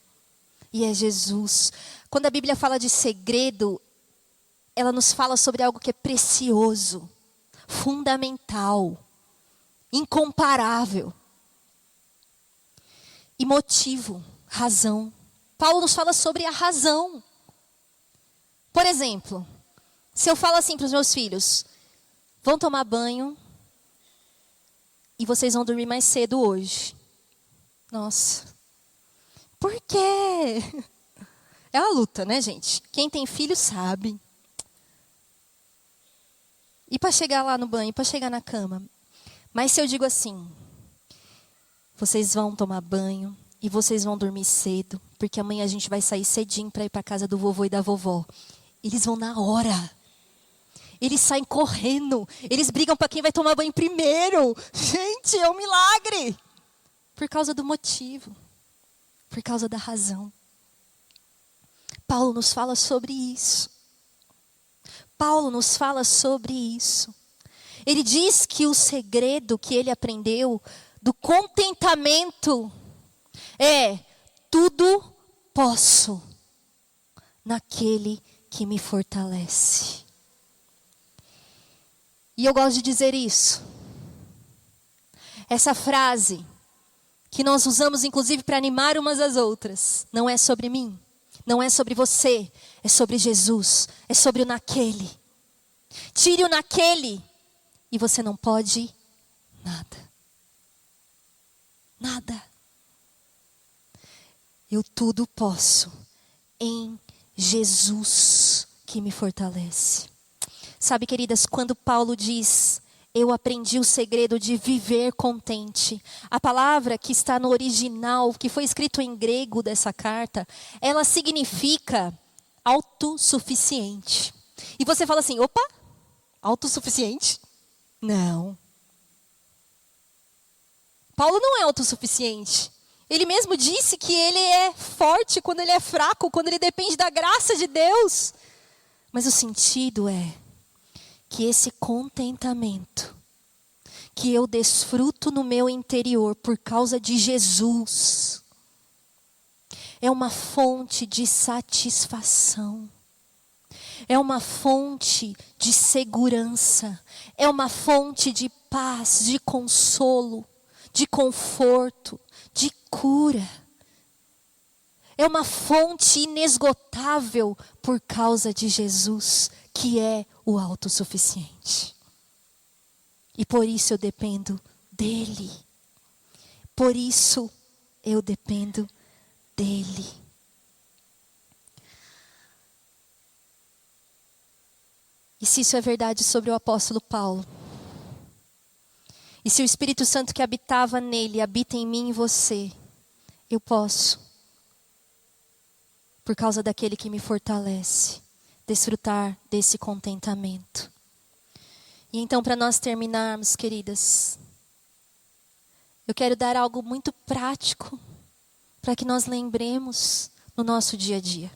E é Jesus. Quando a Bíblia fala de segredo, ela nos fala sobre algo que é precioso, fundamental, incomparável. E motivo, razão. Paulo nos fala sobre a razão. Por exemplo, se eu falo assim para os meus filhos, vão tomar banho e vocês vão dormir mais cedo hoje. Nossa, por quê? É uma luta, né, gente? Quem tem filho sabe. E para chegar lá no banho, para chegar na cama. Mas se eu digo assim, vocês vão tomar banho e vocês vão dormir cedo, porque amanhã a gente vai sair cedinho para ir para a casa do vovô e da vovó. Eles vão na hora. Eles saem correndo. Eles brigam para quem vai tomar banho primeiro. Gente, é um milagre. Por causa do motivo. Por causa da razão. Paulo nos fala sobre isso. Paulo nos fala sobre isso. Ele diz que o segredo que ele aprendeu do contentamento é: tudo posso naquele que me fortalece. E eu gosto de dizer isso. Essa frase que nós usamos inclusive para animar umas às outras, não é sobre mim, não é sobre você, é sobre Jesus, é sobre o naquele. Tire o naquele e você não pode nada. Nada. Eu tudo posso em Jesus que me fortalece. Sabe, queridas, quando Paulo diz, eu aprendi o segredo de viver contente. A palavra que está no original, que foi escrito em grego dessa carta, ela significa autossuficiente. E você fala assim, opa, autossuficiente? Não. Paulo não é autossuficiente. Ele mesmo disse que ele é forte quando ele é fraco, quando ele depende da graça de Deus. Mas o sentido é que esse contentamento que eu desfruto no meu interior por causa de Jesus é uma fonte de satisfação. É uma fonte de segurança. É uma fonte de paz, de consolo, de conforto, de cura. É uma fonte inesgotável por causa de Jesus, que é o autossuficiente. E por isso eu dependo dele. Por isso eu dependo dele. E se isso é verdade sobre o apóstolo Paulo, e se o Espírito Santo que habitava nele habita em mim e você, eu posso, por causa daquele que me fortalece, desfrutar desse contentamento. E então, para nós terminarmos, queridas, eu quero dar algo muito prático para que nós lembremos no nosso dia a dia.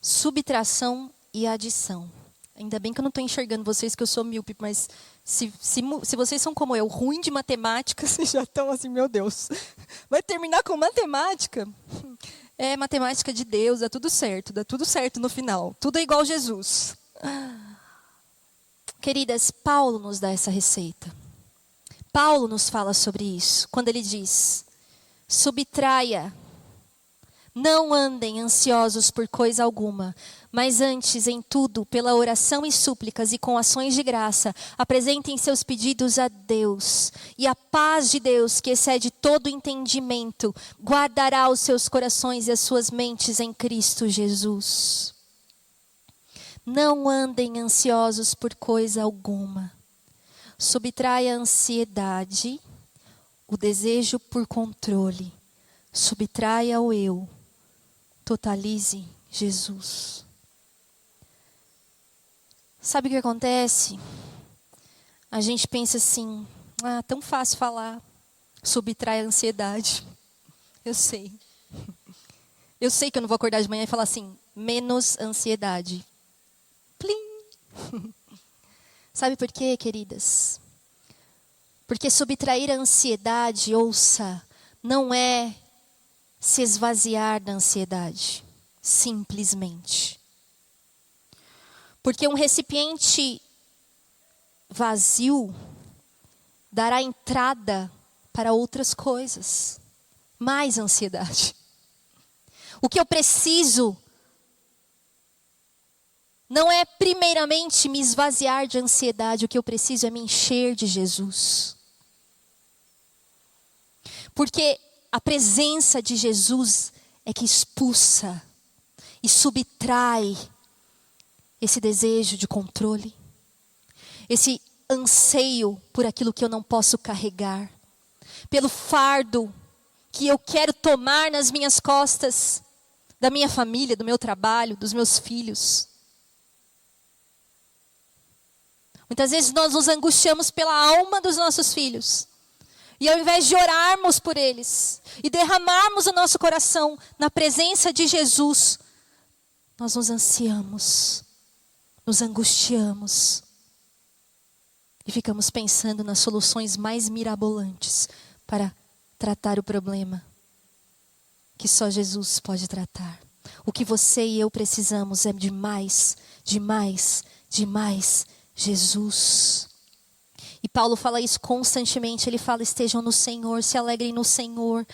Subtração e adição. Ainda bem que eu não estou enxergando vocês, que eu sou míope, mas se vocês são como eu, ruim de matemática, vocês já estão assim, meu Deus. Vai terminar com matemática? É matemática de Deus, dá tudo certo no final. Tudo é igual Jesus. Queridas, Paulo nos dá essa receita. Paulo nos fala sobre isso, quando ele diz: subtraia, não andem ansiosos por coisa alguma, mas antes, em tudo, pela oração e súplicas e com ações de graça, apresentem seus pedidos a Deus. E a paz de Deus, que excede todo entendimento, guardará os seus corações e as suas mentes em Cristo Jesus. Não andem ansiosos por coisa alguma. Subtraia a ansiedade, o desejo por controle. Subtraia o eu. Totalize Jesus. Sabe o que acontece? A gente pensa assim, tão fácil falar. Subtrai a ansiedade. Eu sei. Eu sei que eu não vou acordar de manhã e falar assim, menos ansiedade. Plim. Sabe por quê, queridas? Porque subtrair a ansiedade, ouça, não é se esvaziar da ansiedade, simplesmente. Porque um recipiente vazio dará entrada para outras coisas, mais ansiedade. O que eu preciso não é primeiramente me esvaziar de ansiedade, o que eu preciso é me encher de Jesus. Porque a presença de Jesus é que expulsa e subtrai esse desejo de controle, esse anseio por aquilo que eu não posso carregar, pelo fardo que eu quero tomar nas minhas costas, da minha família, do meu trabalho, dos meus filhos. Muitas vezes nós nos angustiamos pela alma dos nossos filhos. E ao invés de orarmos por eles e derramarmos o nosso coração na presença de Jesus, nós nos ansiamos, nos angustiamos e ficamos pensando nas soluções mais mirabolantes para tratar o problema que só Jesus pode tratar. O que você e eu precisamos é de mais, de mais, de mais Jesus. E Paulo fala isso constantemente. Ele fala: estejam no Senhor, se alegrem no Senhor,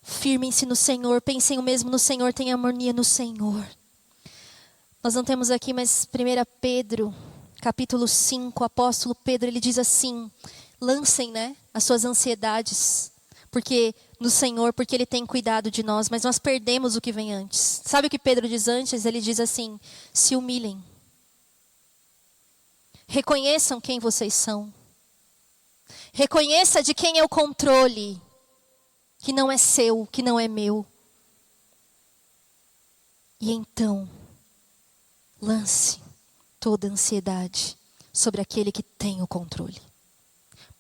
firmem-se no Senhor, pensem o mesmo no Senhor, tenham harmonia no Senhor. Nós não temos aqui, mas 1 Pedro, capítulo 5, o apóstolo Pedro, ele diz assim: lancem, as suas ansiedades no Senhor, porque Ele tem cuidado de nós, mas nós perdemos o que vem antes. Sabe o que Pedro diz antes? Ele diz assim: se humilhem. Reconheçam quem vocês são. Reconheça de quem é o controle, que não é seu, que não é meu. E então, lance toda a ansiedade sobre aquele que tem o controle.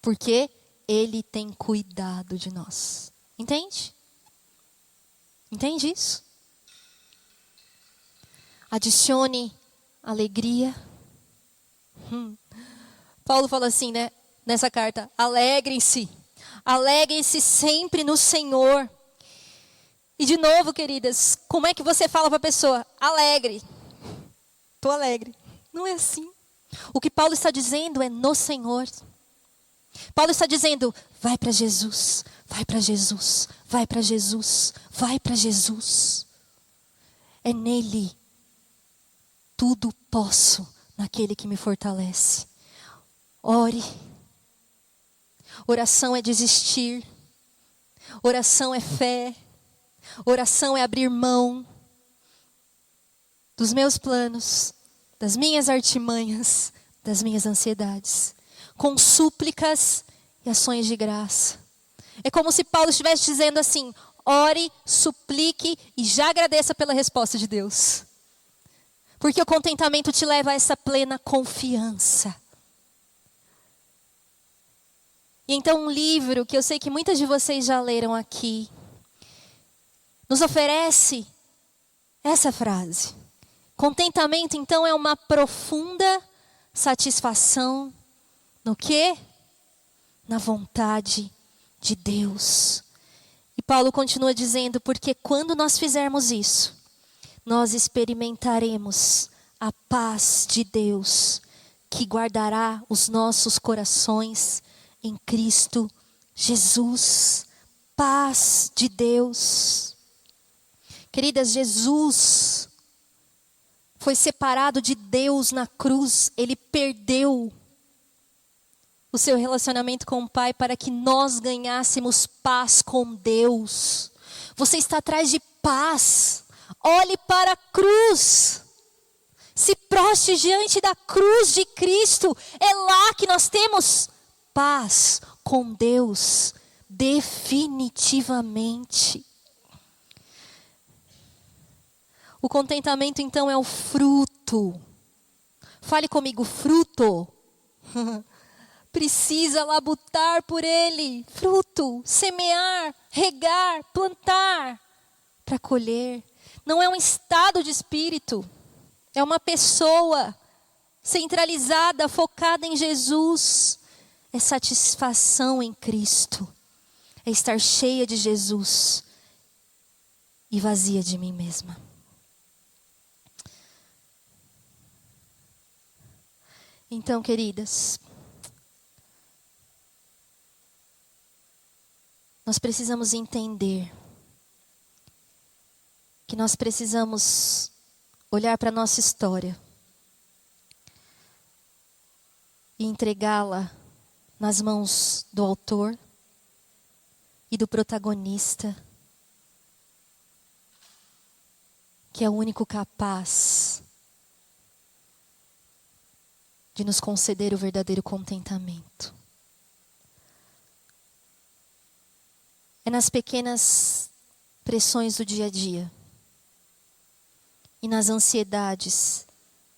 Porque Ele tem cuidado de nós. Entende? Entende isso? Adicione alegria. Paulo fala assim, nessa carta: alegrem-se. Alegrem-se sempre no Senhor. E de novo, queridas, como é que você fala para a pessoa? Alegre. Estou alegre. Não é assim. O que Paulo está dizendo é no Senhor. Paulo está dizendo: vai para Jesus, vai para Jesus, vai para Jesus, vai para Jesus. É nele. Tudo posso naquele que me fortalece. Ore. Oração é desistir. Oração é fé. Oração é abrir mão dos meus planos, das minhas artimanhas, das minhas ansiedades, com súplicas e ações de graça. É como se Paulo estivesse dizendo assim: ore, suplique e já agradeça pela resposta de Deus. Porque o contentamento te leva a essa plena confiança. E então um livro que eu sei que muitas de vocês já leram aqui, nos oferece essa frase. Contentamento, então, é uma profunda satisfação no quê? Na vontade de Deus. E Paulo continua dizendo, porque quando nós fizermos isso, nós experimentaremos a paz de Deus, que guardará os nossos corações em Cristo Jesus. Paz de Deus. Queridas, Jesus foi separado de Deus na cruz. Ele perdeu o seu relacionamento com o Pai para que nós ganhássemos paz com Deus. Você está atrás de paz. Olhe para a cruz. Se prostre diante da cruz de Cristo. É lá que nós temos paz com Deus. Definitivamente. O contentamento, então, é o fruto. Fale comigo, fruto. Precisa labutar por ele. Fruto, semear, regar, plantar, para colher. Não é um estado de espírito. É uma pessoa centralizada, focada em Jesus. É satisfação em Cristo. É estar cheia de Jesus e vazia de mim mesma. Então, queridas, nós precisamos entender que nós precisamos olhar para a nossa história e entregá-la nas mãos do autor e do protagonista, que é o único capaz de nos conceder o verdadeiro contentamento. É nas pequenas pressões do dia a dia e nas ansiedades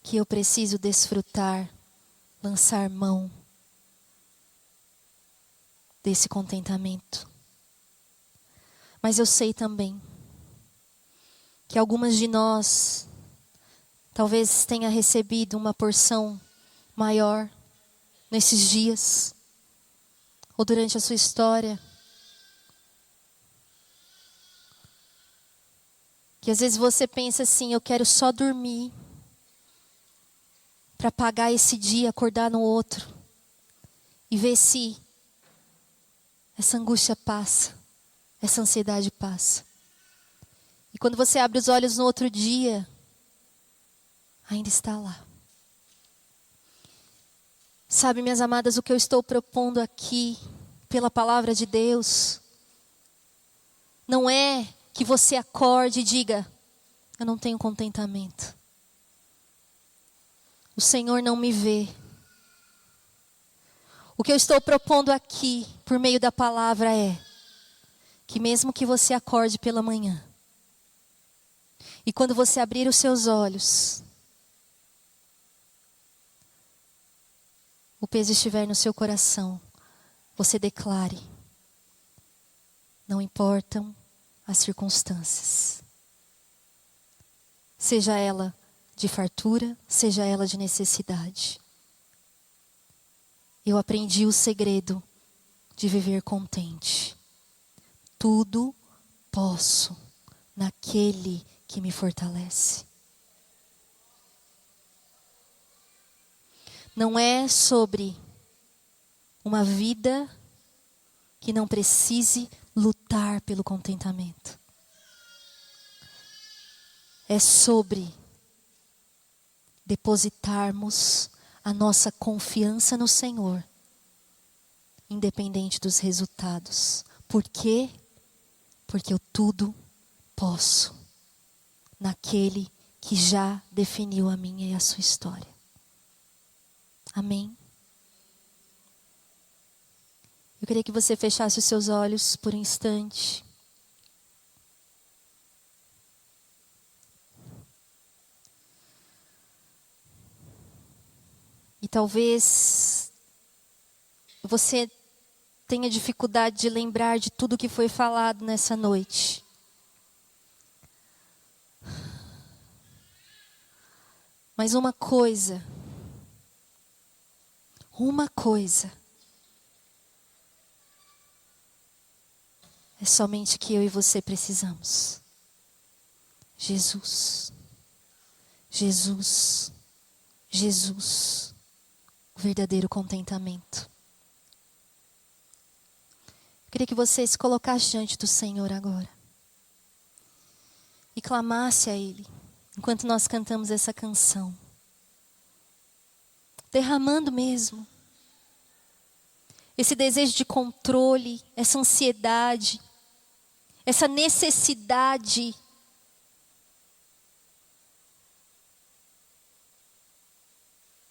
que eu preciso desfrutar, lançar mão desse contentamento. Mas eu sei também que algumas de nós talvez tenha recebido uma porção maior nesses dias ou durante a sua história. Que às vezes você pensa assim, eu quero só dormir para pagar esse dia, acordar no outro e ver se essa angústia passa, essa ansiedade passa. E quando você abre os olhos no outro dia, ainda está lá. Sabe, minhas amadas, o que eu estou propondo aqui, pela palavra de Deus, não é que você acorde e diga, eu não tenho contentamento. O Senhor não me vê. O que eu estou propondo aqui, por meio da palavra, é que mesmo que você acorde pela manhã, e quando você abrir os seus olhos, o peso estiver no seu coração, você declare, não importam as circunstâncias. Seja ela de fartura, seja ela de necessidade. Eu aprendi o segredo de viver contente. Tudo posso naquele que me fortalece. Não é sobre uma vida que não precise lutar pelo contentamento. É sobre depositarmos a nossa confiança no Senhor, independente dos resultados. Por quê? Porque eu tudo posso naquele que já definiu a minha e a sua história. Amém? Eu queria que você fechasse os seus olhos por um instante. E talvez você tenha dificuldade de lembrar de tudo que foi falado nessa noite. Mas uma coisa é somente que eu e você precisamos. Jesus, Jesus, Jesus, o verdadeiro contentamento. Eu queria que você se colocasse diante do Senhor agora e clamasse a Ele, enquanto nós cantamos essa canção, derramando mesmo esse desejo de controle, essa ansiedade, essa necessidade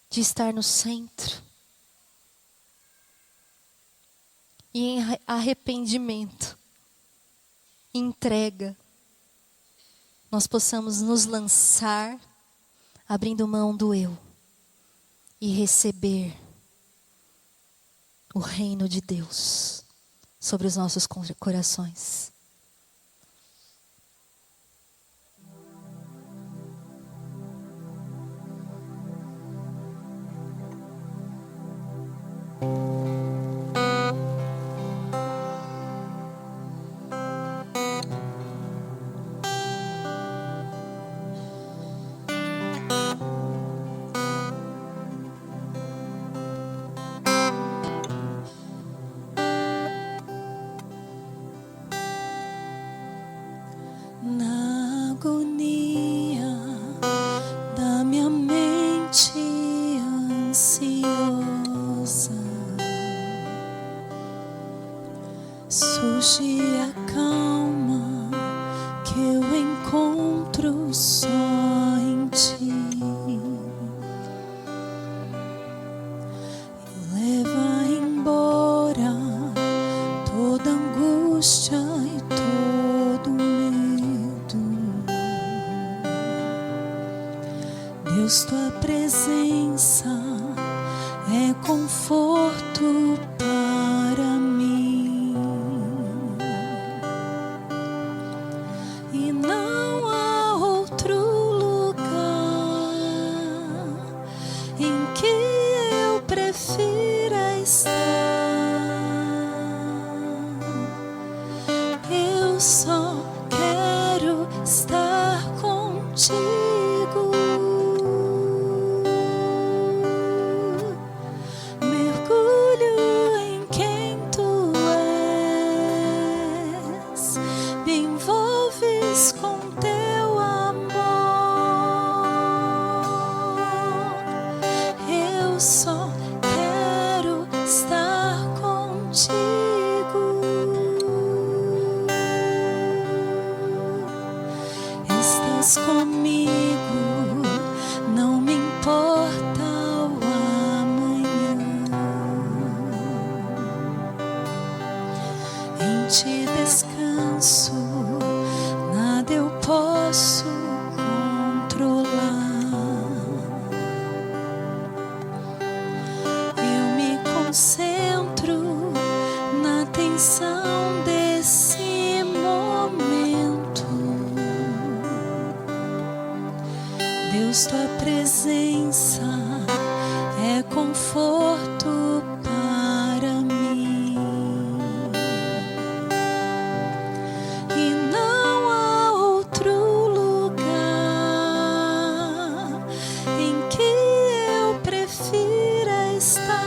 de estar no centro. E em arrependimento, entrega, nós possamos nos lançar, abrindo mão do eu, e receber o reino de Deus sobre os nossos corações. Na agonia da minha mente ansiosa, surge a calma que eu encontro só em Ti. Leva embora toda angústia e todo medo. Deus, Tua presença é conforto para mim. E não há outro lugar em que eu prefira estar. Eu só quero estar contigo. Mergulho em quem Tu és, me envolves com Teu amor. Eu só quero estar contigo. Estás comigo, não me importa o amanhã. Em Ti descanso, nada eu posso controlar. Eu me concentro na tensão desse momento. Deus, Tua presença é conforto para mim. E não há outro lugar em que eu prefira estar.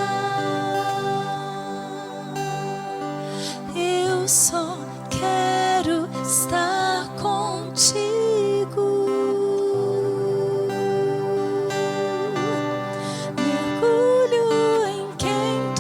Eu só quero estar contigo. Mergulho em quem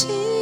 contigo.